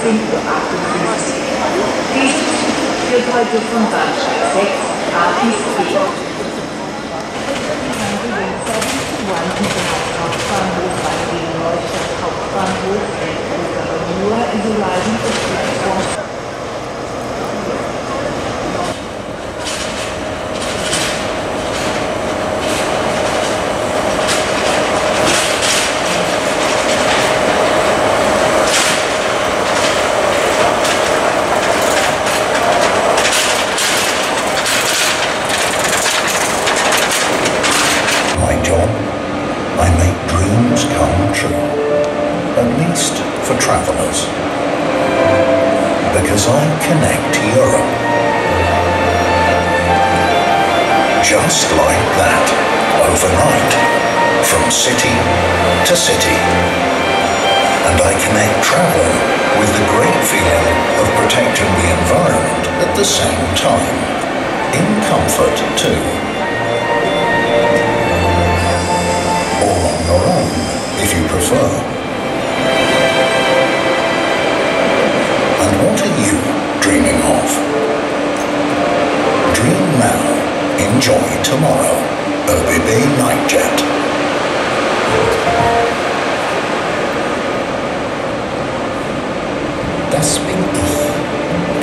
Uhr 58. Dies wird heute von Bahnsteig 6 A bis C. Hauptbahnhof Neustadt Hauptbahnhof nur in the Leiden of platform. For travellers, because I connect Europe. Just like that, overnight, from city to city. And I connect travel with the great feeling of protecting the environment at the same time, in comfort too. Or on your own, if you prefer. What are you dreaming of? Dream now, enjoy tomorrow. ÖBB Nightjet. Das bin ich,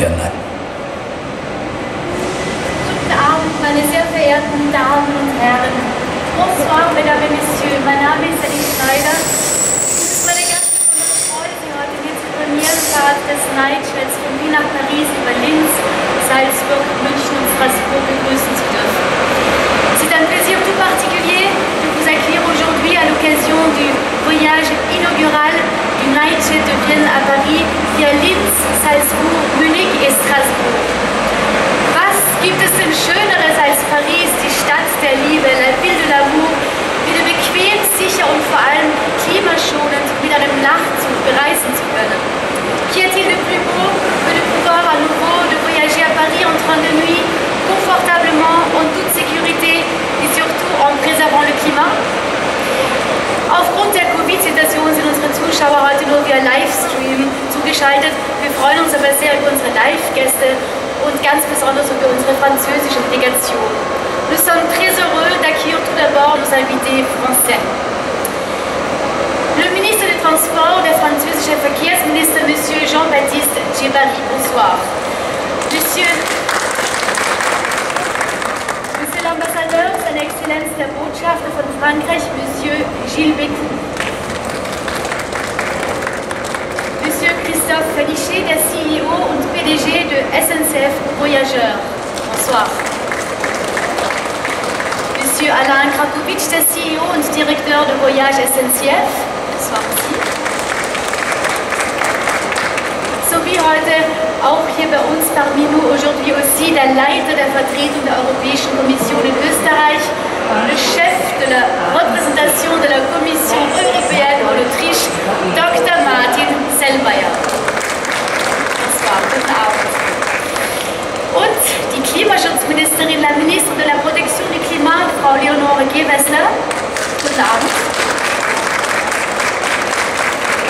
der Night. Guten Abend, meine sehr verehrten Damen und Herren. Bonsoir, mesdames et messieurs. Mein Name ist Alice Schneider. Premierenfahrt des Nightjets von Wien nach Paris über Linz, Salzburg, München und Strasbourg begrüßen zu dürfen. C'est un plaisir tout particulier de vous accueillir aujourd'hui à l'occasion du voyage inaugural du Nightjet de Vienne à Paris via Linz, Salzbourg, Munich et Strasbourg. Was gibt es denn Schöneres als Paris, die Stadt der Liebe, la ville de l'amour, wieder bequem, sicher und vor allem klimaschonend mit einem Nachtzug bereisen zu können? Qu'y a-t-il de plus beau que de pouvoir à nouveau de voyager à Paris en train de nuit, confortablement, en toute sécurité et surtout en préservant le climat? Aufgrund der Covid-Situation sind unsere Zuschauer heute nur via Livestream zugeschaltet. Wir freuen uns aber sehr über unsere Live-Gäste und ganz besonders über unsere französische Délégation. Nous sommes très heureux d'accueillir tout d'abord nos invités français. Le ministre des Transports, der französische Verkehrsminister, Monsieur Jean-Baptiste Djebbari. Bonsoir. Monsieur l'ambassadeur, seine Exzellenz der Botschafter von Frankreich, Monsieur Gilles Bécout. Monsieur Christophe Félichet, der CEO und PDG de SNCF Voyageurs. Bonsoir. Monsieur Alain Krakowitsch, der CEO und Direkteur de Voyage SNCF. Bonsoir aussi. Sowie heute auch hier bei uns parmi nous aujourd'hui aussi der Leiter der Vertretung der Europäischen Kommission in Österreich, le chef de la représentation de la Commission européenne en Autriche, Dr. Martin Selmayr. Bonsoir, guten Abend. Und die Klimaschutzministerin, la ministre de la Protection du Climat, Frau Leonore Gewessler. Guten Abend.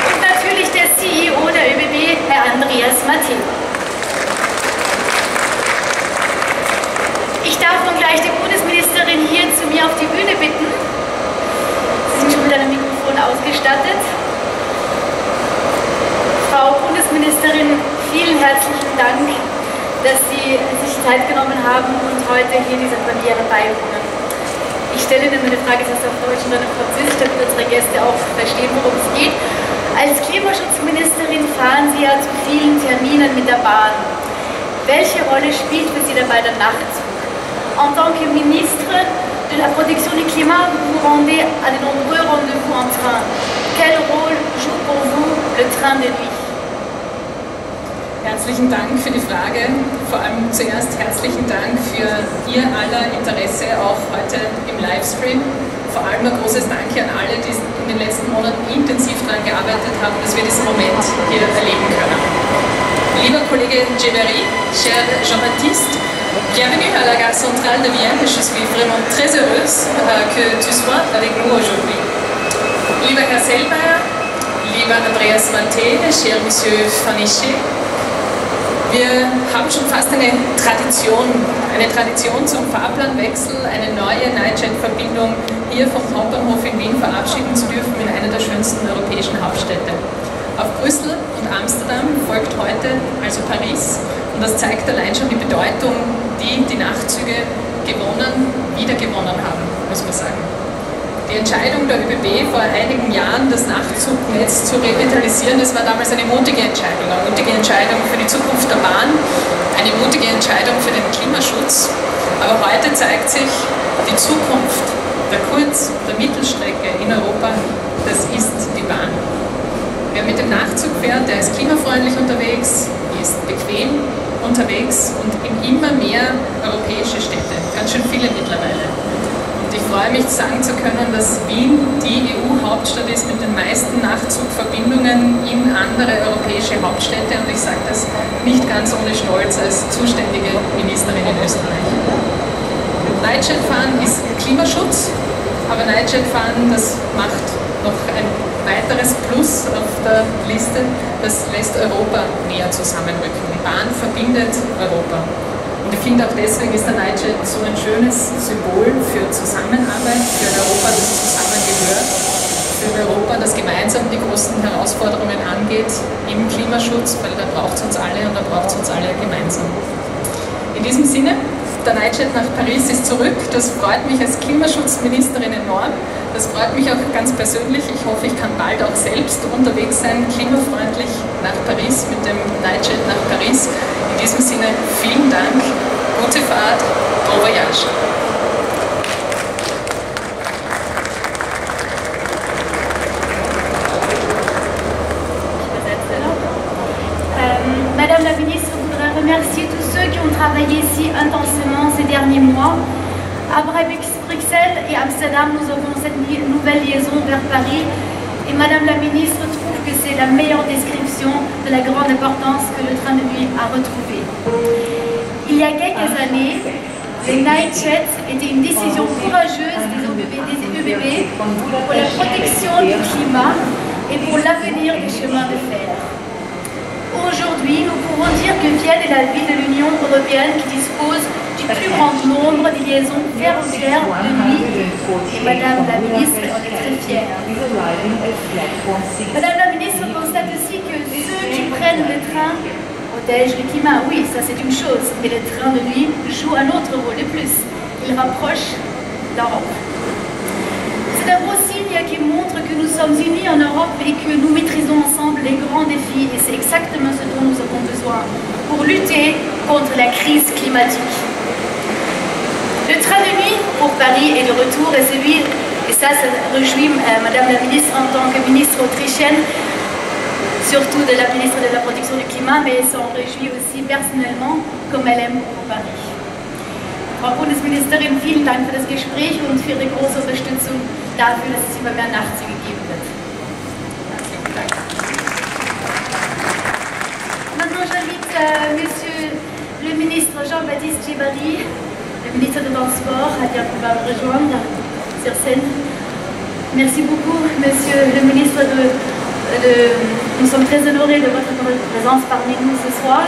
Und natürlich der CEO der ÖBB, Herr Andreas Martin. Ich darf nun gleich die Bundesministerin hier zu mir auf die Bühne bitten. Sie sind schon mit einem Mikrofon ausgestattet. Frau Bundesministerin, vielen herzlichen Dank, dass Sie sich Zeit genommen haben und heute hier dieser Premiere beiwohnen. Ich stelle Ihnen meine Frage erst auf Deutsch und dann auf Französisch, damit unsere Gäste auch verstehen, worum es geht. Als Klimaschutzministerin fahren Sie ja zu vielen Terminen mit der Bahn. Welche Rolle spielt für Sie dabei der Nachtzug? En tant que ministre de la protection du climat, vous vous rendez à de nombreux rendez-vous en train. Quel rôle joue pour vous le train de nuit? Herzlichen Dank für die Frage. Vor allem zuerst herzlichen Dank für Ihr aller Interesse auch heute im Livestream. Vor allem ein großes Danke an alle, die in den letzten Monaten intensiv daran gearbeitet haben, dass wir diesen Moment hier erleben können. Lieber Kollege Djebbari, cher Jean-Baptiste, bienvenue à la gare centrale de Vienne. Je suis vraiment très heureuse que tu sois avec nous aujourd'hui. Lieber Herr Selmayr, lieber Andreas Manté, cher Monsieur Fanichet. Wir haben schon fast eine Tradition zum Fahrplanwechsel, eine neue Nightjet-Verbindung hier vom Hauptbahnhof in Wien verabschieden zu dürfen in einer der schönsten europäischen Hauptstädte. Auf Brüssel und Amsterdam folgt heute also Paris und das zeigt allein schon die Bedeutung, die die Nachtzüge wieder gewonnen haben, muss man sagen. Die Entscheidung der ÖBB vor einigen Jahren, das Nachtzugnetz zu revitalisieren, das war damals eine mutige Entscheidung für die Zukunft der Bahn, eine mutige Entscheidung für den Klimaschutz. Aber heute zeigt sich, die Zukunft der Kurz- und der Mittelstrecke in Europa, das ist die Bahn. Wer mit dem Nachtzug fährt, der ist klimafreundlich unterwegs, ist bequem unterwegs und in immer mehr europäische Städte, ganz schön viele mittlerweile. Ich freue mich, sagen zu können, dass Wien die EU-Hauptstadt ist mit den meisten Nachtzugverbindungen in andere europäische Hauptstädte und ich sage das nicht ganz ohne Stolz als zuständige Ministerin in Österreich. Nightjet-Fahren ist Klimaschutz, aber Nightjet-Fahren, das macht noch ein weiteres Plus auf der Liste, das lässt Europa näher zusammenrücken. Die Bahn verbindet Europa. Und ich finde auch deswegen ist der Nightjet so ein schönes Symbol für Zusammenarbeit, für ein Europa, das zusammengehört, für ein Europa, das gemeinsam die großen Herausforderungen angeht im Klimaschutz, weil da braucht es uns alle und da braucht es uns alle gemeinsam. In diesem Sinne, der Nightjet nach Paris ist zurück. Das freut mich als Klimaschutzministerin enorm. Das freut mich auch ganz persönlich. Ich hoffe, ich kann bald auch selbst unterwegs sein, klimafreundlich nach Paris, mit dem Nightjet nach Paris. In diesem Sinne, vielen Dank, gute Fahrt, bon voyage. Madame la ministre, je voudrais remercier tous ceux qui ont travaillé si intensément ces derniers mois. À Bruxelles et Amsterdam, nous avons cette nouvelle liaison vers Paris. Et Madame la ministre trouve que c'est la meilleure description de la grande importance que le train de nuit a retrouvée. Il y a quelques années, les Nightjets étaient une décision courageuse des ÖBB pour la protection du climat et pour l'avenir des chemins de fer. Aujourd'hui, nous pouvons dire que Vienne est la ville de l'Union européenne qui dispose du plus grand nombre de liaisons ferroviaires de nuit. Et Madame la ministre en est très fière. Madame la ministre constate aussi que ceux qui prennent le train protègent le climat. Oui, ça c'est une chose, mais le train de nuit joue un autre rôle de plus. Il rapproche l'Europe. C'est un beau signe qui montre que nous sommes unis en Europe et que nous maîtrisons ensemble les grands défis et c'est exactement ce dont nous avons besoin pour lutter contre la crise climatique. Le train de nuit pour Paris est de retour et celui, et ça réjouit Madame la ministre en tant que ministre autrichienne, surtout de la ministre de la protection du climat, mais elle s'en réjouit aussi personnellement comme elle aime pour Paris. Frau Bundesministerin, vielen Dank für das Gespräch und für Ihre große Unterstützung dafür, dass es immer mehr Nachtzüge geben wird. Maintenant, j'invite Monsieur le ministre Jean-Baptiste Djebbari, le ministre des Transports, à bien pouvoir me rejoindre sur scène. Merci beaucoup, Monsieur le ministre. Nous sommes très honorés de votre présence parmi nous ce soir.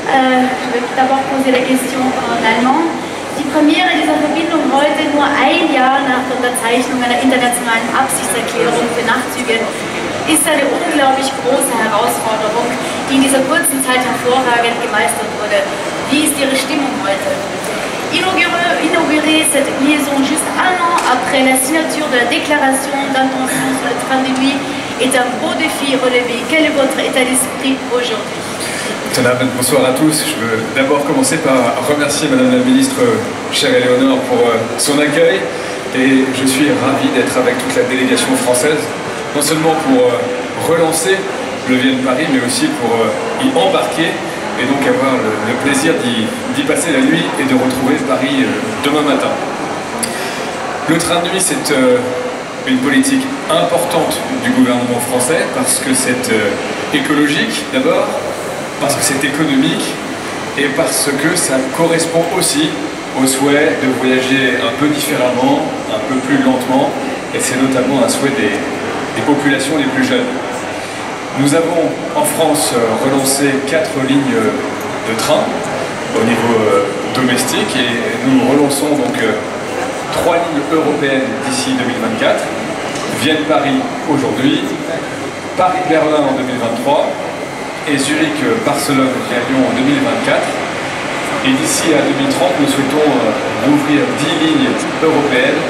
Ich möchte d'abord poser la question en allemand. Die Premiere dieser Verbindung heute, nur ein Jahr nach der Unterzeichnung einer internationalen Absichtserklärung für Nachtzüge, ist eine unglaublich große Herausforderung, die in dieser kurzen Zeit hervorragend gemeistert wurde. Wie ist Ihre Stimmung heute? Inaugurer cette liaison juste un an après la signature de la déclaration d'intention sur le train de nuit est un beau défi relevé. Quel est votre état d'esprit aujourd'hui? Bonsoir à tous. Je veux d'abord commencer par remercier Madame la Ministre, chère Éléonore, pour son accueil. Et je suis ravi d'être avec toute la délégation française, non seulement pour relancer le Vienne-Paris, mais aussi pour y embarquer et donc avoir le plaisir d'y passer la nuit et de retrouver Paris demain matin. Le train de nuit, c'est une politique importante du gouvernement français parce que c'est écologique d'abord, parce que c'est économique et parce que ça correspond aussi au souhait de voyager un peu différemment, un peu plus lentement, et c'est notamment un souhait des populations les plus jeunes. Nous avons en France relancé 4 lignes de train au niveau domestique et nous relançons donc 3 lignes européennes d'ici 2024. Vienne-Paris aujourd'hui, Paris-Berlin en 2023 et Zurich-Barcelone-Lyon en 2024. Et d'ici à 2030, nous souhaitons rouvrir 10 lignes européennes.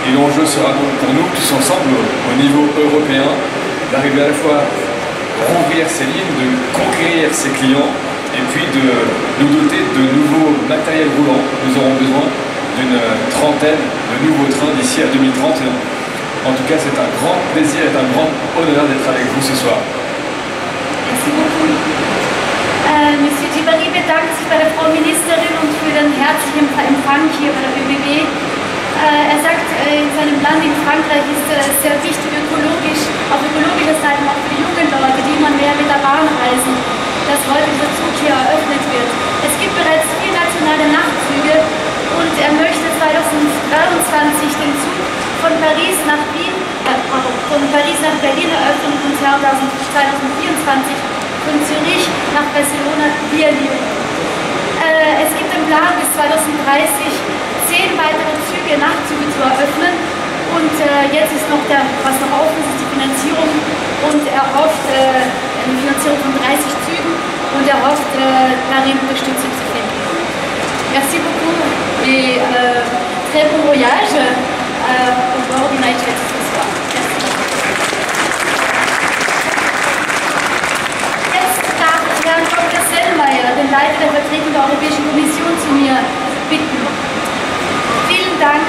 Et l'enjeu sera donc pour nous, tous ensemble, au niveau européen, d'arriver à la fois à rouvrir ces lignes, de conquérir ces clients, et puis de nous doter de nouveaux matériels roulants. Nous aurons besoin d'une trentaine de nouveaux trains d'ici à 2030. En tout cas, c'est un grand plaisir et un grand honneur d'être avec vous ce soir. Merci beaucoup. Monsieur Djibari bedankt sich bei der Frau Ministerin und für den herzlichen Empfang hier bei der ÖBB. Er sagt, in seinem Land, in Frankreich, ist es sehr wichtig, auf ökologischer Seite, auch für die jungen Leute, die immer mehr mit der Bahn reisen, dass heute dieser Zug hier eröffnet wird. Es gibt bereits 4 nationale Nachtzüge und er möchte 2023 den Zug von Paris nach Berlin eröffnen und 2024 von Zürich nach Barcelona via Lyon. Es gibt den Plan, bis 2030 10 weitere Züge, Nachtzüge zu eröffnen und jetzt ist noch was noch offen ist, die Finanzierung und er hofft eine Finanzierung von 30 Zügen und er hofft darin Unterstützung zu finden. Merci beaucoup et très bon voyage au bord du Night Jet ce soir. Jetzt darf ich Herrn Dr. Sellmeier, den Leiter der Vertretung der Europäischen Kommission, zu mir bitten. Vielen Dank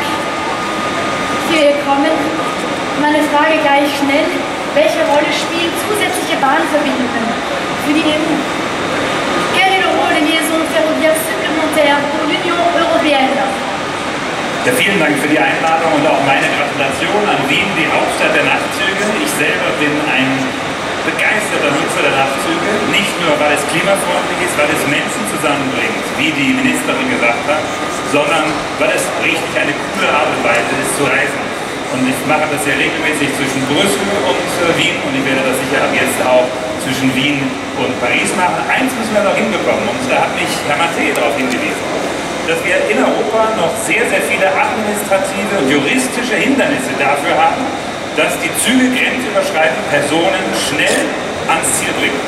für Ihr Kommen. Meine Frage gleich schnell. Welche Rolle spielen zusätzliche Bahnverbindungen für die EU? Quel est le rôle des liaisons ferroviaires supplémentaires pour l'Union européenne? Ja, vielen Dank für die Einladung und auch meine Gratulation an Wien, die Hauptstadt der Nachtzüge. Ich selber bin ein begeisterter Nutzer der Nachtzüge, nicht nur weil es klimafreundlich ist, weil es Menschen zusammenbringt, wie die Ministerin gesagt hat, sondern weil es richtig eine coole Art und Weise ist zu reisen. Und ich mache das ja regelmäßig zwischen Brüssel und Wien und ich werde das sicher ab jetzt auch zwischen Wien und Paris machen. Eins müssen wir noch hinbekommen und da hat mich Herr Maté darauf hingewiesen, dass wir in Europa noch sehr, sehr viele administrative und juristische Hindernisse dafür haben, dass die Züge grenzüberschreitend Personen schnell ans Ziel bringen.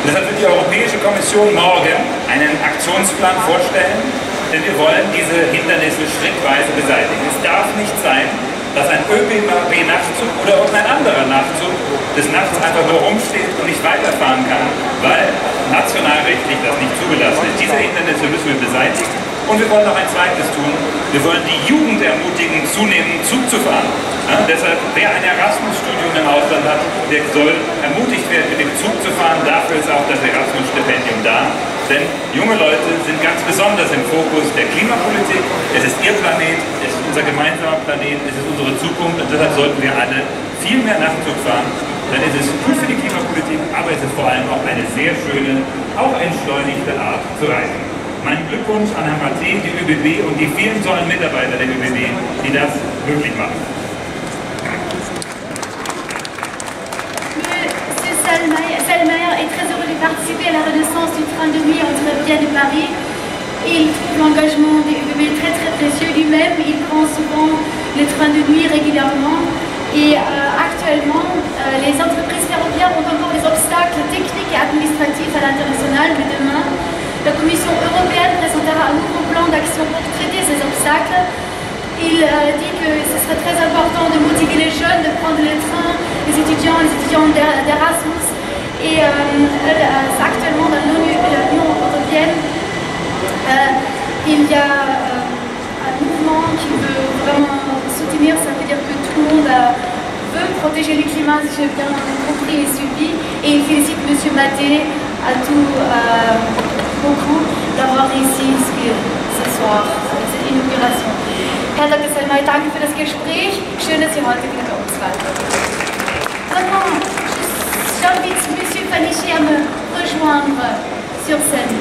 Und deshalb wird die Europäische Kommission morgen einen Aktionsplan vorstellen, denn wir wollen diese Hindernisse schrittweise beseitigen. Es darf nicht sein, dass ein ÖBB-Nachtzug oder irgendein anderer Nachtzug des Nachts einfach nur rumsteht und nicht weiterfahren kann, weil nationalrechtlich das nicht zugelassen ist. Diese Hindernisse müssen wir beseitigen. Und wir wollen noch ein zweites tun. Wir wollen die Jugend ermutigen, zunehmend Zug zu fahren. Ja, deshalb, wer ein Erasmus-Studium im Ausland hat, der soll ermutigt werden, mit dem Zug zu fahren. Dafür ist auch das Erasmus-Stipendium da. Denn junge Leute sind ganz besonders im Fokus der Klimapolitik. Es ist ihr Planet, es ist unser gemeinsamer Planet, es ist unsere Zukunft. Und deshalb sollten wir alle viel mehr Nachtzug fahren. Dann ist es gut für die Klimapolitik, aber es ist vor allem auch eine sehr schöne, auch entschleunigte Art zu reisen. Mein Glückwunsch an Herrn Maté, die ÖBB und die vielen tollen Mitarbeiter der ÖBB, die das möglich machen. Monsieur Sellmeier est très heureux de participer à la renaissance du train de nuit entre Vienne et Paris. Il trouve l'engagement des ÖBB très précieux. Lui-même, il prend souvent les trains de nuit régulièrement. Et actuellement, les entreprises ferroviaires ont encore des obstacles techniques et administratifs à l'international, mais demain, la Commission européenne présentera un nouveau plan d'action pour traiter ces obstacles. Il dit que ce serait très important de motiver les jeunes, de prendre les trains, les étudiants d'Erasmus. Et actuellement, dans l'Union européenne, il y a un mouvement qui veut vraiment soutenir, ça veut dire que tout le monde veut protéger le climat, si j'ai bien compris et suivi. Et il félicite M. Maté à tout beaucoup d'avoir réussi ce soir, cette inauguration. Herr Dr. Sellmeier, danke für das Gespräch. Schön, dass Sie heute wieder bei uns waren. Vraiment, j'invite M. Fanichi à me rejoindre sur scène.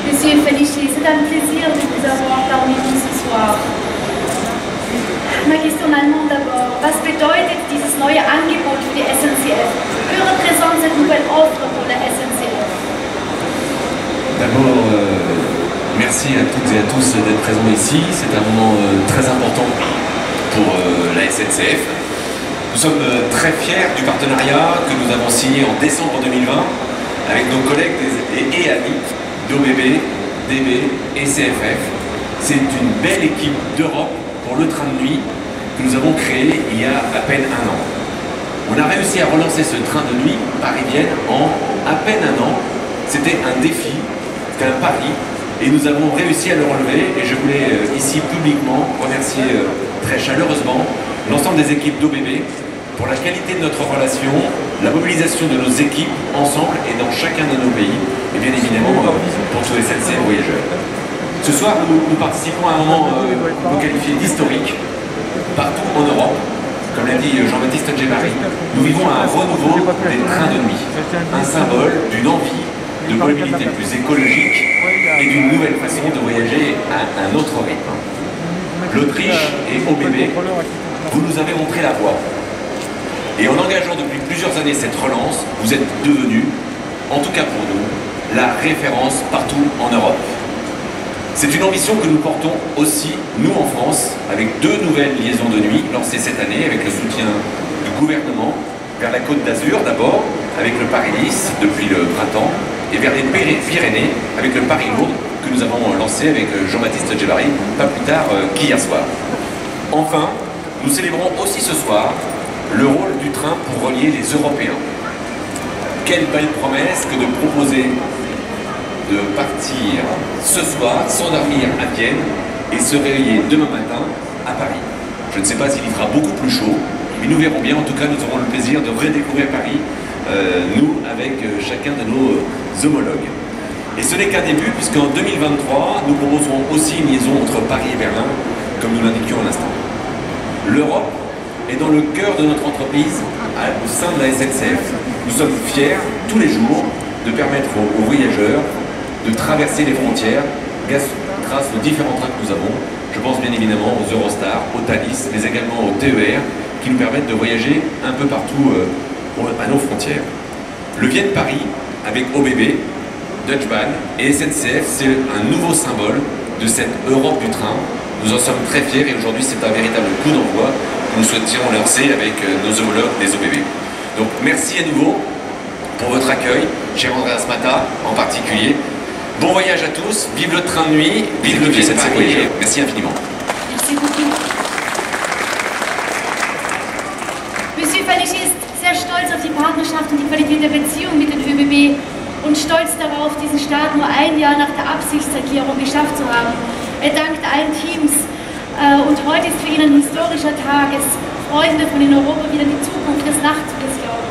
Monsieur Fanichi, c'est un plaisir de vous avoir parmi nous ce soir. ma question en allemand d'abord. Was bedeutet dieses neue Angebot für die SNCF? Que représente cette nouvelle offre pour la SNCF? D'abord, merci à toutes et à tous d'être présents ici. C'est un moment très important pour la SNCF. Nous sommes très fiers du partenariat que nous avons signé en décembre 2020 avec nos collègues et amis d'OBB, DB et CFF. C'est une belle équipe d'Europe pour le train de nuit que nous avons créé il y a à peine un an. On a réussi à relancer ce train de nuit Paris-Vienne en à peine un an. C'était un défi, c'était un pari, et nous avons réussi à le relever. Et je voulais ici publiquement remercier très chaleureusement l'ensemble des équipes d'OBB pour la qualité de notre relation, la mobilisation de nos équipes ensemble et dans chacun de nos pays, et bien évidemment pour tous les SNCF voyageurs. Ce soir, nous participons à un moment qu'on peut qualifier d'historique partout en Europe. Comme l'a dit Jean-Baptiste Djebari, nous vivons un renouveau des trains de nuit, un symbole d'une envie de mobilité plus écologique et d'une nouvelle façon de voyager à un autre rythme. L'Autriche et OBB, vous nous avez montré la voie. Et en engageant depuis plusieurs années cette relance, vous êtes devenus, en tout cas pour nous, la référence partout en Europe. C'est une ambition que nous portons aussi, nous en France, avec 2 nouvelles liaisons de nuit lancées cette année avec le soutien du gouvernement vers la Côte d'Azur d'abord, avec le Paris-Nice depuis le printemps, et vers les Pyrénées avec le Paris-Lourdes que nous avons lancé avec Jean-Baptiste Djebari, pas plus tard qu'hier soir. Enfin, nous célébrons aussi ce soir le rôle du train pour relier les Européens. Quelle belle promesse que de proposer de partir ce soir, s'endormir à Vienne et se réveiller demain matin à Paris. Je ne sais pas s'il y fera beaucoup plus chaud, mais nous verrons bien. En tout cas, nous aurons le plaisir de redécouvrir Paris, nous, avec chacun de nos homologues. Et ce n'est qu'un début, puisqu'en 2023, nous proposerons aussi une liaison entre Paris et Berlin, comme nous l'indiquions à l'instant. L'Europe est dans le cœur de notre entreprise, au sein de la SNCF. Nous sommes fiers, tous les jours, de permettre aux voyageurs de traverser les frontières grâce aux différents trains que nous avons. Je pense bien évidemment aux Eurostar, aux Thalys, mais également aux TER, qui nous permettent de voyager un peu partout à nos frontières. Le Vienne-Paris, avec OBB, Deutsche Bahn et SNCF, c'est un nouveau symbole de cette Europe du train. Nous en sommes très fiers et aujourd'hui c'est un véritable coup d'envoi que nous souhaitions lancer avec nos homologues des OBB. Donc merci à nouveau pour votre accueil, cher Andreas Mata en particulier. Bon voyage à tous, vive le train de nuit, vive le SNCF Voyageurs. Merci infiniment. Merci beaucoup. Monsieur Fallisch ist sehr stolz auf die Partnerschaft und die Qualität der Beziehung mit den ÖBB und stolz darauf, diesen Start nur ein Jahr nach der Absichtserklärung geschafft zu haben. Er dankt allen Teams und heute ist für ihn ein historischer Tag. Es freuen davon in Europa wieder die Zukunft des Nachtzuges glauben.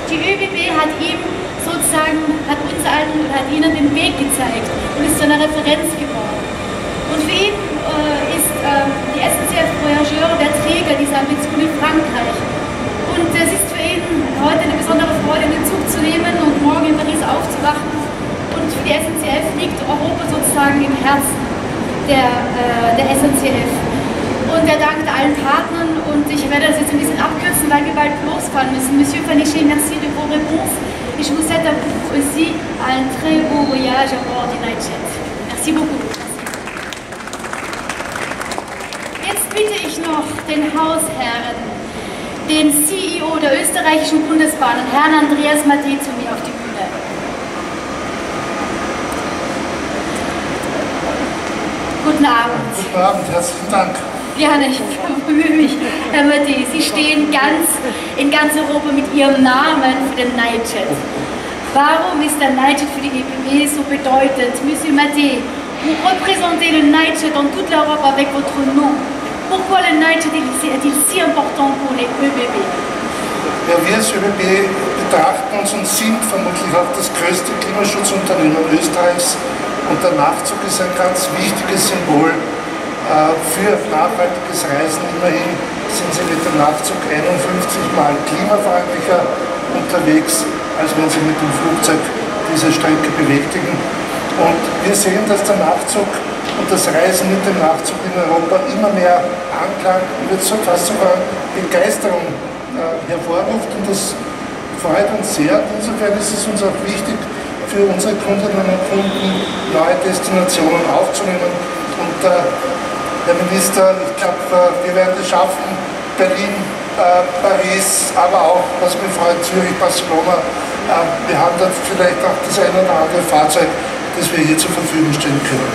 Die ÖBB hat ihm sozusagen, hat uns allen und hat ihnen den Weg gezeigt und ist zu einer Referenz geworden. Und für ihn ist die SNCF Voyageurs der Träger dieser Ambition in Frankreich. Und es ist für ihn heute eine besondere Freude, den Zug zu nehmen und morgen in Paris aufzuwachen. Und für die SNCF liegt Europa sozusagen im Herzen der SNCF. Und er dankt allen Partnern und ich werde das jetzt ein bisschen abkürzen, weil wir bald losfahren müssen. Monsieur Fallisch, merci de vos réponses et je vous souhaite à vous aussi un très beau voyage à bord du Nightjet. Merci beaucoup. Jetzt bitte ich noch den Hausherren, den CEO der österreichischen Bundesbahnen, Herrn Andreas Maté, zu mir auf die Bühne. Guten Abend. Guten Abend, herzlichen Dank. Gerne, ich bemühe mich, Herr Maté. Sie stehen in ganz Europa mit Ihrem Namen für den Nightjet. Warum ist der Nightjet für die ÖBB so bedeutend? Monsieur Maté, vous représentez le Nightjet dans toute l'Europe avec votre nom. Pourquoi le Nightjet est-il si important pour les ÖBB? Ja, wir als ÖBB betrachten uns und sind vermutlich auch das größte Klimaschutzunternehmen Österreichs und der Nachtzug ist ein ganz wichtiges Symbol für nachhaltiges Reisen. Immerhin sind Sie mit dem Nachtzug 51 Mal klimafreundlicher unterwegs, als wenn Sie mit dem Flugzeug diese Strecke bewältigen. Und wir sehen, dass der Nachtzug und das Reisen mit dem Nachtzug in Europa immer mehr Anklang, ich würde fast sogar Begeisterung hervorruft, und das freut uns sehr. Insofern ist es uns auch wichtig, für unsere Kundinnen und Kunden neue Destinationen aufzunehmen. Und Herr Minister, ich glaube, wir werden es schaffen, Berlin, Paris, aber auch, was mich freut, Zürich, Barcelona. Wir haben dann vielleicht auch das eine oder andere Fahrzeug, das wir hier zur Verfügung stellen können.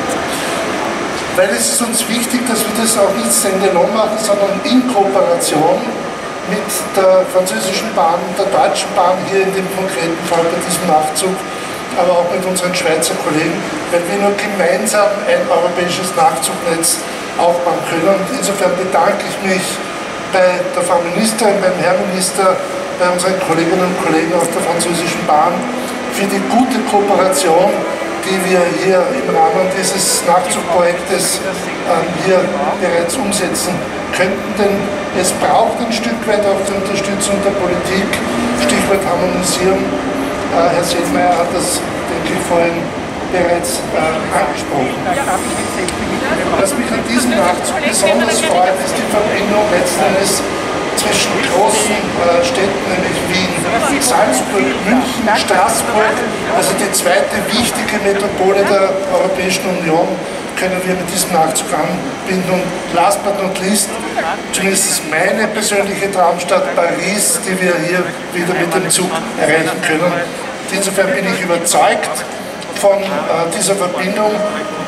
Weil es ist uns wichtig, dass wir das auch nicht standalone machen, sondern in Kooperation mit der französischen Bahn, der deutschen Bahn, hier in dem konkreten Fall bei diesem Nachtzug, aber auch mit unseren Schweizer Kollegen, weil wir nur gemeinsam ein europäisches Nachzugnetz aufbauen können. Und insofern bedanke ich mich bei der Frau Ministerin, beim Herrn Minister, bei unseren Kolleginnen und Kollegen aus der französischen Bahn für die gute Kooperation, die wir hier im Rahmen dieses Nachtzugprojektes hier bereits umsetzen könnten. Denn es braucht ein Stück weit auch die Unterstützung der Politik, Stichwort Harmonisierung. Herr Selmayr hat das, denke ich, vorhin bereits angesprochen. Was mich an diesem Nachtzug besonders freut, ist die Verbindung letztendlich zwischen großen Städten, nämlich Wien, Salzburg, München, Straßburg, also die zweite wichtige Metropole der Europäischen Union, können wir mit diesem Nachtzug anbinden. Und last but not least, zumindest meine persönliche Traumstadt Paris, die wir hier wieder mit dem Zug erreichen können. Insofern bin ich überzeugt von dieser Verbindung.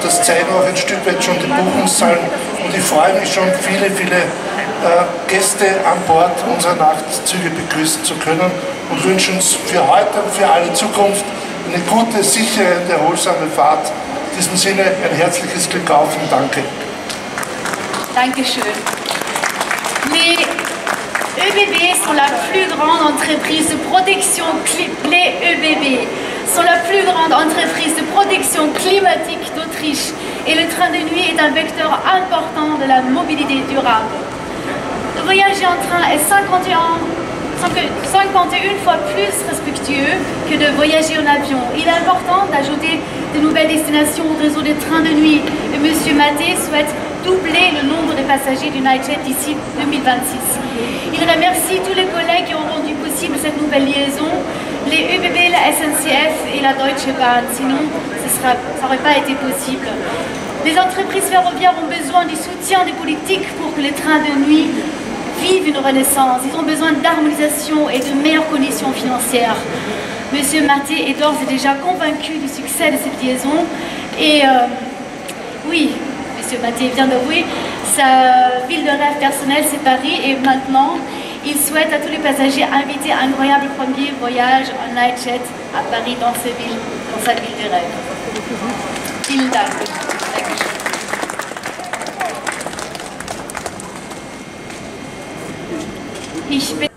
Das zeigen auch ein Stück weit schon die Buchungszahlen. Und ich freue mich schon, viele Gäste an Bord unserer Nachtzüge begrüßen zu können und wünsche uns für heute und für alle Zukunft eine gute, sichere und erholsame Fahrt. In diesem Sinne ein herzliches Glück auf und danke. Dankeschön. Les ÖBB sont la plus grande entreprise de protection les ÖBB sont la plus grande entreprise de protection climatique d'Autriche et le train de nuit est un vecteur important de la mobilité durable. De voyager en train est 51 fois plus respectueux que de voyager en avion. Il est important d'ajouter de nouvelles destinations au réseau des trains de nuit et M. Maté souhaite doubler le nombre de passagers du Nightjet d'ici 2026. Il remercie tous les collègues qui ont rendu possible cette nouvelle liaison, les ÖBB, la SNCF et la Deutsche Bahn, sinon ça n'aurait pas été possible. Les entreprises ferroviaires ont besoin du soutien des politiques pour que les trains de nuit vivent une renaissance. Ils ont besoin d'harmonisation et de meilleures conditions financières. Monsieur Maté est d'ores et déjà convaincu du succès de cette liaison. Et oui, Monsieur Maté vient d'avouer, sa ville de rêve personnelle c'est Paris et maintenant il souhaite à tous les passagers inviter un incroyable premier voyage en Nightjet à Paris dans sa ville de rêve. Vielen Dank. Ich bin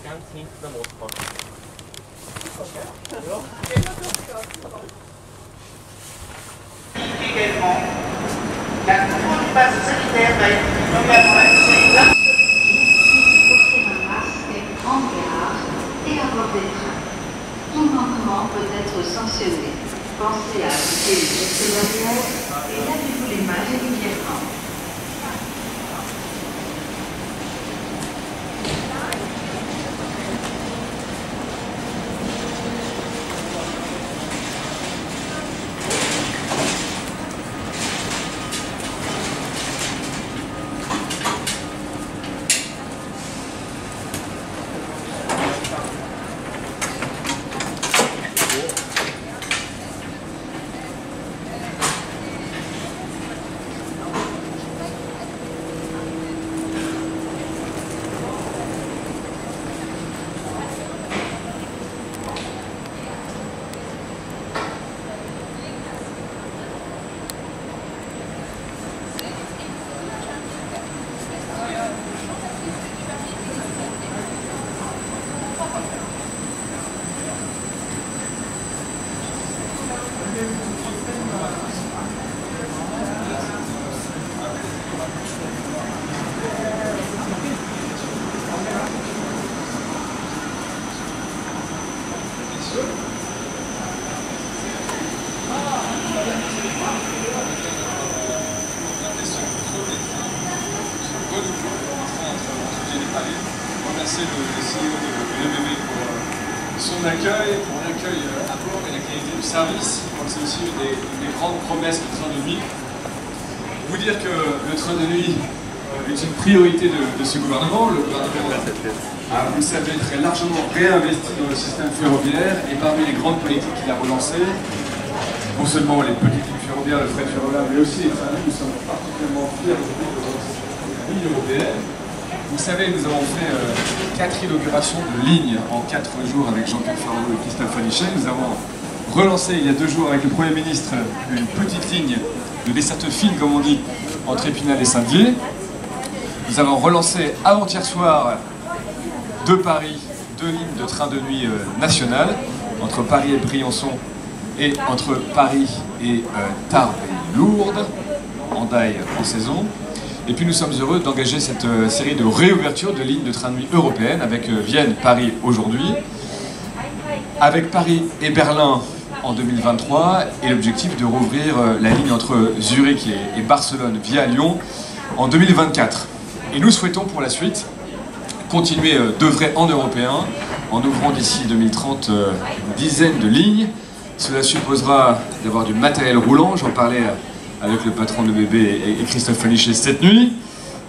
Ganz hinten der Motor. Également, la cour du passe sanitaire va être ouverte. Pensez à appliquer les gestes barrières et lavez-vous les mains régulièrement. Remercier le CEO de l'EBB pour son accueil, pour l'accueil à bord et la qualité du service. Je crois que c'est aussi une des grandes promesses du train de nuit. Vous dire que le train de nuit est une priorité de ce gouvernement. Le gouvernement a, vous le savez, très largement réinvesti dans le système ferroviaire et parmi les grandes politiques qu'il a relancées, non seulement les petites lignes ferroviaires, le fret ferroviaire, mais aussi les trains de nuit. Nous sommes particulièrement fiers aujourd'hui de la ligne européenne. Vous savez, nous avons fait 4 inaugurations de lignes en 4 jours avec Jean-Pierre Farandou et Christophe Fanichet. Nous avons relancé il y a 2 jours avec le Premier ministre une petite ligne de desserte fine, comme on dit, entre Épinal et Saint-Dié. Nous avons relancé avant-hier soir de Paris 2 lignes de train de nuit national entre Paris et Briançon et entre Paris et Tarbes et Lourdes, Hendaye en saison. Et puis nous sommes heureux d'engager cette série de réouverture de lignes de train de nuit européennes avec Vienne-Paris aujourd'hui, avec Paris et Berlin en 2023 et l'objectif de rouvrir la ligne entre Zurich et Barcelone via Lyon en 2024. Et nous souhaitons pour la suite continuer d'œuvrer en européen en ouvrant d'ici 2030 une dizaine de lignes. Cela supposera d'avoir du matériel roulant, j'en parlais avec le patron de BB et Christophe Fanichet cette nuit,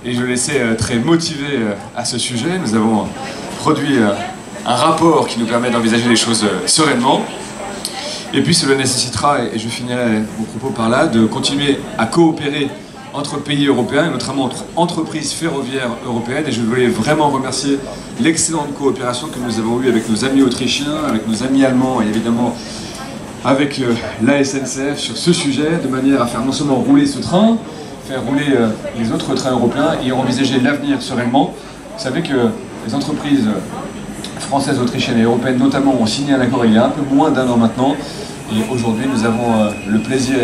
et je le laissais très motivé à ce sujet. Nous avons produit un rapport qui nous permet d'envisager les choses sereinement, et puis cela nécessitera, et je finirai mon propos par là, de continuer à coopérer entre pays européens, et notamment entre entreprises ferroviaires européennes, et je voulais vraiment remercier l'excellente coopération que nous avons eue avec nos amis autrichiens, avec nos amis allemands, et évidemment avec la SNCF sur ce sujet, de manière à faire non seulement rouler ce train, faire rouler les autres trains européens et envisager l'avenir sereinement. Vous savez que les entreprises françaises, autrichiennes et européennes notamment ont signé un accord il y a un peu moins d'1 an maintenant, et aujourd'hui nous avons le plaisir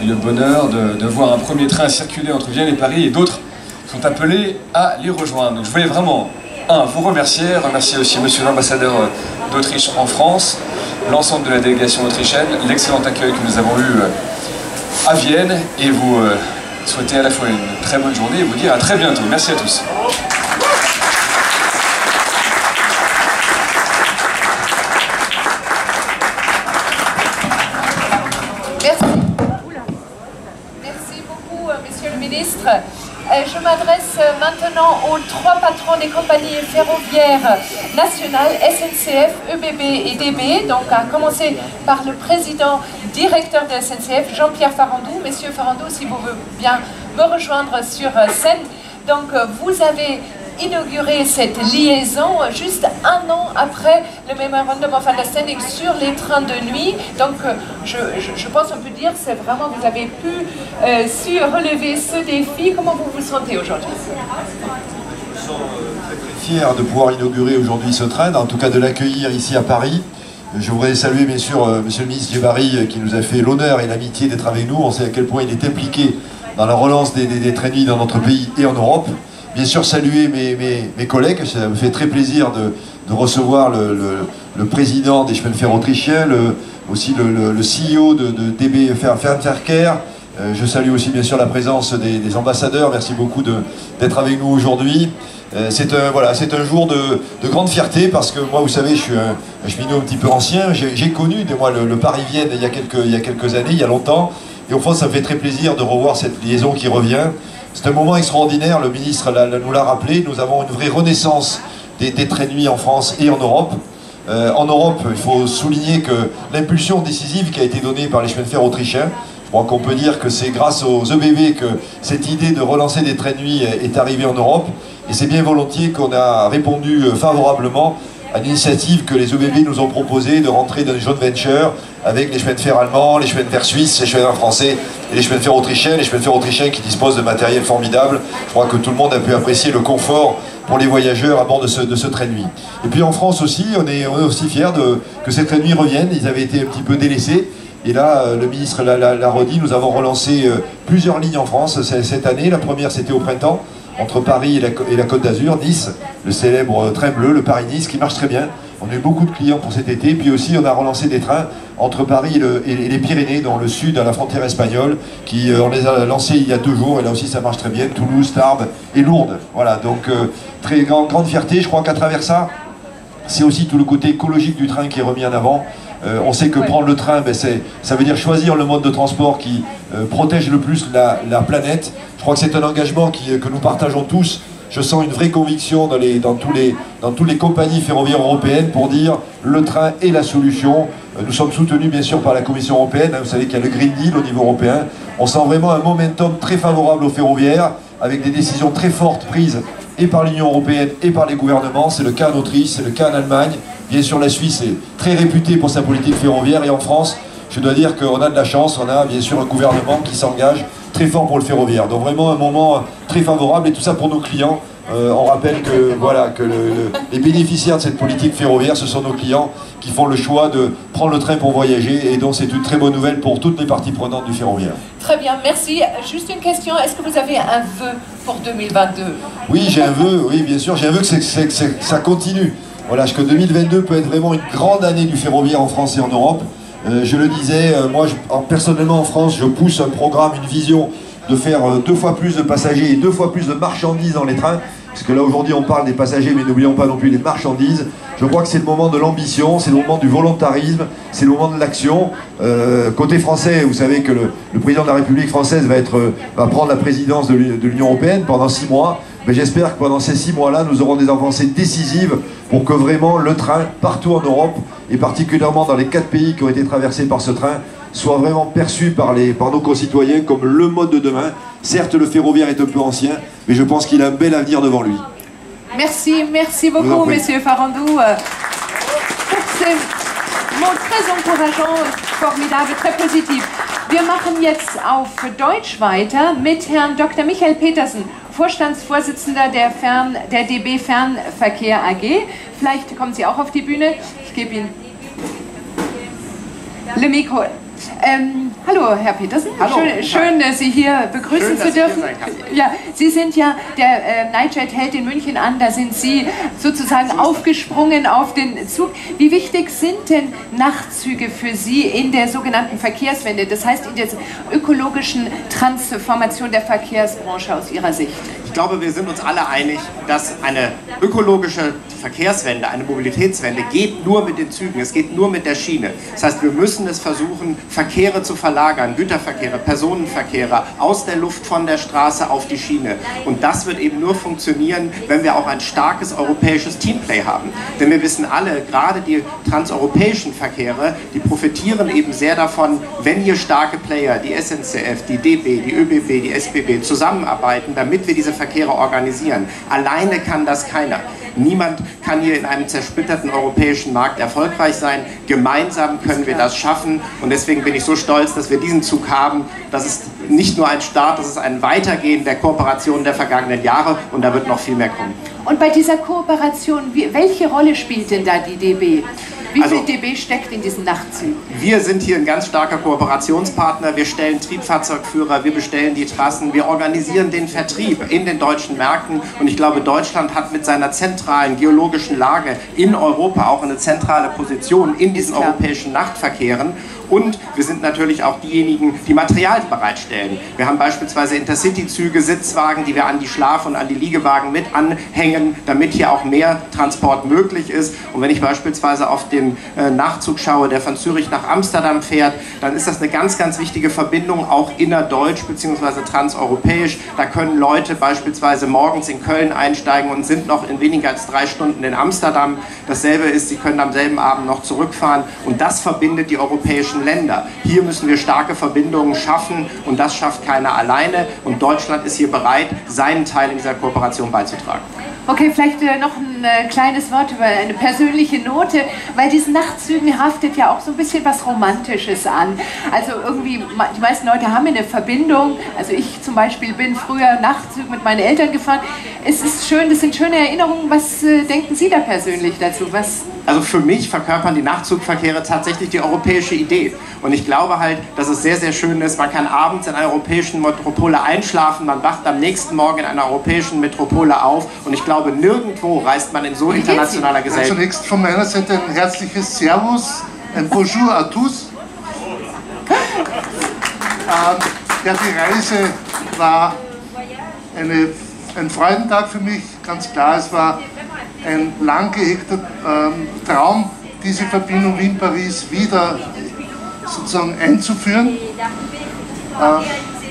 et le bonheur de voir un premier train circuler entre Vienne et Paris, et d'autres sont appelés à les rejoindre. Donc je voulais vraiment, vous remercier aussi monsieur l'ambassadeur d'Autriche en France, l'ensemble de la délégation autrichienne, l'excellent accueil que nous avons eu à Vienne, et vous souhaiter à la fois une très bonne journée et vous dire à très bientôt. Merci à tous. Merci beaucoup, monsieur le ministre. Je m'adresse maintenant aux 3 patrons des compagnies ferroviaires nationales, SNCF, ÖBB et DB. Donc, à commencer par le président directeur de SNCF, Jean-Pierre Farandou. Monsieur Farandou, si vous voulez bien me rejoindre sur scène. Donc, vous avez inauguré cette liaison juste 1 an après le Memorandum of Understanding sur les trains de nuit. Donc je pense qu'on peut dire que c'est vraiment, vous avez pu su relever ce défi. Comment vous vous sentez aujourd'hui? Nous sommes très fiers de pouvoir inaugurer aujourd'hui ce train, en tout cas de l'accueillir ici à Paris. Je voudrais saluer bien sûr monsieur le ministre Djebbari qui nous a fait l'honneur et l'amitié d'être avec nous. On sait à quel point il est impliqué dans la relance des trains de nuit dans notre pays et en Europe. Bien sûr, saluer mes collègues, ça me fait très plaisir de recevoir le président des chemins de fer autrichiens, aussi le CEO de DB Fernverkehr. Je salue aussi bien sûr la présence des ambassadeurs. Merci beaucoup d'être avec nous aujourd'hui. C'est un jour de grande fierté parce que moi, vous savez, je suis un cheminot un petit peu ancien. J'ai connu le Paris-Vienne il y a quelques années, il y a longtemps. Et au fond, ça me fait très plaisir de revoir cette liaison qui revient. C'est un moment extraordinaire, le ministre nous l'a rappelé. Nous avons une vraie renaissance des trains de nuit en France et en Europe. En Europe, il faut souligner que l'impulsion décisive qui a été donnée par les chemins de fer autrichiens, je crois qu'on peut dire que c'est grâce aux EBB que cette idée de relancer des trains de nuit est arrivée en Europe. Et c'est bien volontiers qu'on a répondu favorablement à l'initiative que les EBB nous ont proposée de rentrer dans une joint venture avec les chemins de fer allemands, les chemins de fer suisses, les chemins de fer français et les chemins de fer autrichiens qui disposent de matériel formidable. Je crois que tout le monde a pu apprécier le confort pour les voyageurs à bord de ce train de nuit. Et puis en France aussi, on est aussi fiers que ces trains de nuit reviennent. Ils avaient été un petit peu délaissés. Et là, le ministre l'a redit, nous avons relancé plusieurs lignes en France cette année. La première, c'était au printemps, entre Paris et la Côte d'Azur, Nice, le célèbre train bleu, le Paris-Nice, qui marche très bien. On a eu beaucoup de clients pour cet été. Puis aussi, on a relancé des trains entre Paris et les Pyrénées, dans le sud, à la frontière espagnole, on les a lancés il y a 2 jours. Et là aussi, ça marche très bien. Toulouse, Tarbes et Lourdes. Voilà, donc très grande fierté. Je crois qu'à travers ça, c'est aussi tout le côté écologique du train qui est remis en avant. On sait que prendre le train, ça veut dire choisir le mode de transport qui protège le plus la planète. Je crois que c'est un engagement que nous partageons tous. Je sens une vraie conviction dans toutes les compagnies ferroviaires européennes pour dire le train est la solution. Nous sommes soutenus bien sûr par la Commission européenne. Vous savez qu'il y a le Green Deal au niveau européen. On sent vraiment un momentum très favorable aux ferroviaires avec des décisions très fortes prises et par l'Union européenne et par les gouvernements. C'est le cas en Autriche, c'est le cas en Allemagne. Bien sûr, la Suisse est très réputée pour sa politique ferroviaire. Et en France, je dois dire qu'on a de la chance. On a bien sûr un gouvernement qui s'engage très fort pour le ferroviaire. Donc vraiment un moment très favorable. Et tout ça pour nos clients. On rappelle que, les bénéficiaires de cette politique ferroviaire, ce sont nos clients qui font le choix de prendre le train pour voyager. Et donc c'est une très bonne nouvelle pour toutes les parties prenantes du ferroviaire. Très bien, merci. Juste une question, est-ce que vous avez un vœu pour 2022? Oui, j'ai un vœu, oui bien sûr. J'ai un vœu que ça continue. Voilà, que 2022 peut être vraiment une grande année du ferroviaire en France et en Europe. Je le disais, moi personnellement en France, je pousse un programme, une vision de faire 2 fois plus de passagers et 2 fois plus de marchandises dans les trains. Parce que là aujourd'hui on parle des passagers mais n'oublions pas non plus les marchandises. Je crois que c'est le moment de l'ambition, c'est le moment du volontarisme, c'est le moment de l'action. Côté français, vous savez que le président de la République française va prendre la présidence de l'Union européenne pendant 6 mois. Mais j'espère que pendant ces 6 mois-là, nous aurons des avancées décisives pour que vraiment le train, partout en Europe, et particulièrement dans les 4 pays qui ont été traversés par ce train, soit vraiment perçu par nos concitoyens comme le mode de demain. Certes, le ferroviaire est un peu ancien, mais je pense qu'il a un bel avenir devant lui. Merci beaucoup, Monsieur Farandou, pour ces mots très encourageants, formidables, très positifs. Wir machen jetzt auf Deutsch weiter mit Herrn Dr. Michael Petersen, Vorstandsvorsitzender der DB Fernverkehr AG. Vielleicht kommen Sie auch auf die Bühne. Ich gebe Ihnen le Mikro. Hallo, Herr Petersen. Hallo, schön, Sie hier begrüßen zu dürfen. Ja, Sie sind ja, der Nightjet hält in München an, da sind Sie sozusagen aufgesprungen auf den Zug. Wie wichtig sind denn Nachtzüge für Sie in der sogenannten Verkehrswende, das heißt in der ökologischen Transformation der Verkehrsbranche aus Ihrer Sicht? Ich glaube, wir sind uns alle einig, dass eine ökologische Verkehrswende, eine Mobilitätswende geht nur mit den Zügen, es geht nur mit der Schiene. Das heißt, wir müssen es versuchen, Verkehre zu verlagern, Güterverkehre, Personenverkehre aus der Luft von der Straße auf die Schiene. Und das wird eben nur funktionieren, wenn wir auch ein starkes europäisches Teamplay haben. Denn wir wissen alle, gerade die transeuropäischen Verkehre, die profitieren eben sehr davon, wenn hier starke Player, die SNCF, die DB, die ÖBB, die SBB zusammenarbeiten, damit wir diese Verkehre organisieren. Alleine kann das keiner. Niemand kann hier in einem zersplitterten europäischen Markt erfolgreich sein. Gemeinsam können wir das schaffen und deswegen bin ich so stolz, dass wir diesen Zug haben. Das ist nicht nur ein Start, das ist ein Weitergehen der Kooperation der vergangenen Jahre und da wird noch viel mehr kommen. Und bei dieser Kooperation, welche Rolle spielt denn da die DB? Wie viel DB steckt in diesen Nachtzügen? Wir sind hier ein ganz starker Kooperationspartner. Wir stellen Triebfahrzeugführer, wir bestellen die Trassen, wir organisieren den Vertrieb in den deutschen Märkten. Und ich glaube, Deutschland hat mit seiner zentralen geologischen Lage in Europa auch eine zentrale Position in diesen europäischen Nachtverkehren. Und wir sind natürlich auch diejenigen, die Material bereitstellen. Wir haben beispielsweise Intercity-Züge, Sitzwagen, die wir an die Schlaf- und an die Liegewagen mit anhängen, damit hier auch mehr Transport möglich ist. Und wenn ich beispielsweise auf den Nachtzug schaue, der von Zürich nach Amsterdam fährt, dann ist das eine ganz, ganz wichtige Verbindung, auch innerdeutsch bzw. transeuropäisch. Da können Leute beispielsweise morgens in Köln einsteigen und sind noch in weniger als 3 Stunden in Amsterdam. Dasselbe ist, sie können am selben Abend noch zurückfahren. Und das verbindet die europäischen Länder. Hier müssen wir starke Verbindungen schaffen und das schafft keiner alleine und Deutschland ist hier bereit, seinen Teil in dieser Kooperation beizutragen. Okay, vielleicht noch ein kleines Wort über eine persönliche Note, weil diesen Nachtzügen haftet ja auch so ein bisschen was Romantisches an. Also irgendwie, die meisten Leute haben eine Verbindung, also ich zum Beispiel bin früher Nachtzug mit meinen Eltern gefahren. Es ist schön, das sind schöne Erinnerungen. Was denken Sie da persönlich dazu? Also für mich verkörpern die Nachtzugverkehre tatsächlich die europäische Idee. Und ich glaube halt, dass es sehr, sehr schön ist, man kann abends in einer europäischen Metropole einschlafen, man wacht am nächsten Morgen in einer europäischen Metropole auf und ich glaube, nirgendwo reist man in so internationaler Gesellschaft. Zunächst von meiner Seite ein herzliches Servus, ein Bonjour à tous. Ja, die Reise war ein Freudentag für mich, ganz klar. Es war ein lang gehegter Traum, diese Verbindung Wien-Paris wieder sozusagen einzuführen.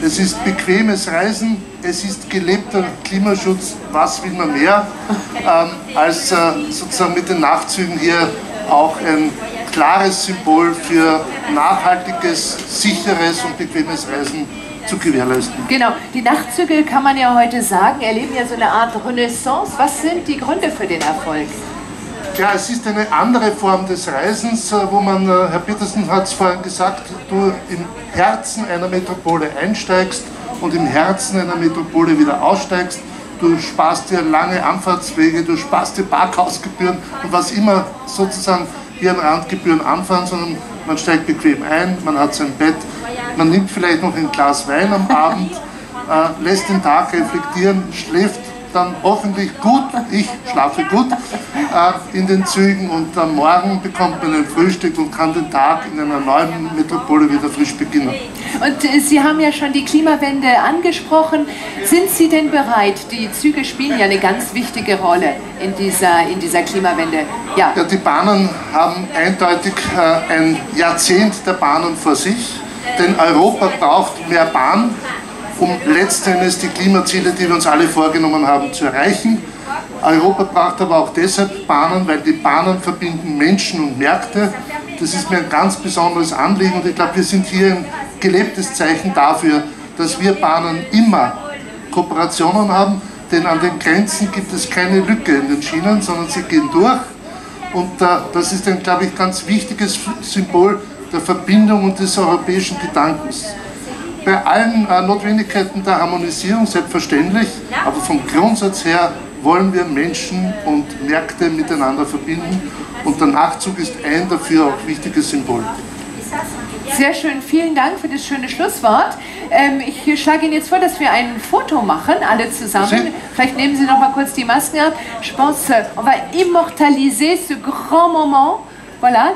Es ist bequemes Reisen, es ist gelebter Klimaschutz, was will man mehr, als sozusagen mit den Nachtzügen hier auch ein klares Symbol für nachhaltiges, sicheres und bequemes Reisen zu gewährleisten. Genau, die Nachtzüge, kann man ja heute sagen, erleben ja so eine Art Renaissance. Was sind die Gründe für den Erfolg? Ja, es ist eine andere Form des Reisens, wo man, Herr Petersen hat es vorhin gesagt, du im Herzen einer Metropole einsteigst und im Herzen einer Metropole wieder aussteigst. Du sparst dir lange Anfahrtswege, du sparst dir Parkhausgebühren und was immer sozusagen hier an Randgebühren anfahren, sondern man steigt bequem ein, man hat sein Bett, man nimmt vielleicht noch ein Glas Wein am Abend, lässt den Tag reflektieren, schläft dann hoffentlich gut, ich schlafe gut in den Zügen und am Morgen bekommt man ein Frühstück und kann den Tag in einer neuen Metropole wieder frisch beginnen. Und Sie haben ja schon die Klimawende angesprochen. Sind Sie denn bereit? Die Züge spielen ja eine ganz wichtige Rolle in dieser Klimawende. Ja, die Bahnen haben eindeutig ein Jahrzehnt der Bahnen vor sich, denn Europa braucht mehr Bahn, um letztendlich die Klimaziele, die wir uns alle vorgenommen haben, zu erreichen. Europa braucht aber auch deshalb Bahnen, weil die Bahnen verbinden Menschen und Märkte. Das ist mir ein ganz besonderes Anliegen und ich glaube, wir sind hier ein gelebtes Zeichen dafür, dass wir Bahnen immer Kooperationen haben, denn an den Grenzen gibt es keine Lücke in den Schienen, sondern sie gehen durch und das ist ein, glaube ich, ganz wichtiges Symbol der Verbindung und des europäischen Gedankens. Bei allen Notwendigkeiten der Harmonisierung selbstverständlich, aber vom Grundsatz her wollen wir Menschen und Märkte miteinander verbinden und der Nachtzug ist ein dafür auch wichtiges Symbol. Sehr schön, vielen Dank für das schöne Schlusswort. Ich schlage Ihnen jetzt vor, dass wir ein Foto machen, alle zusammen. Vielleicht nehmen Sie noch mal kurz die Masken ab. Je pense, on va immortaliser ce grand moment. Voilà.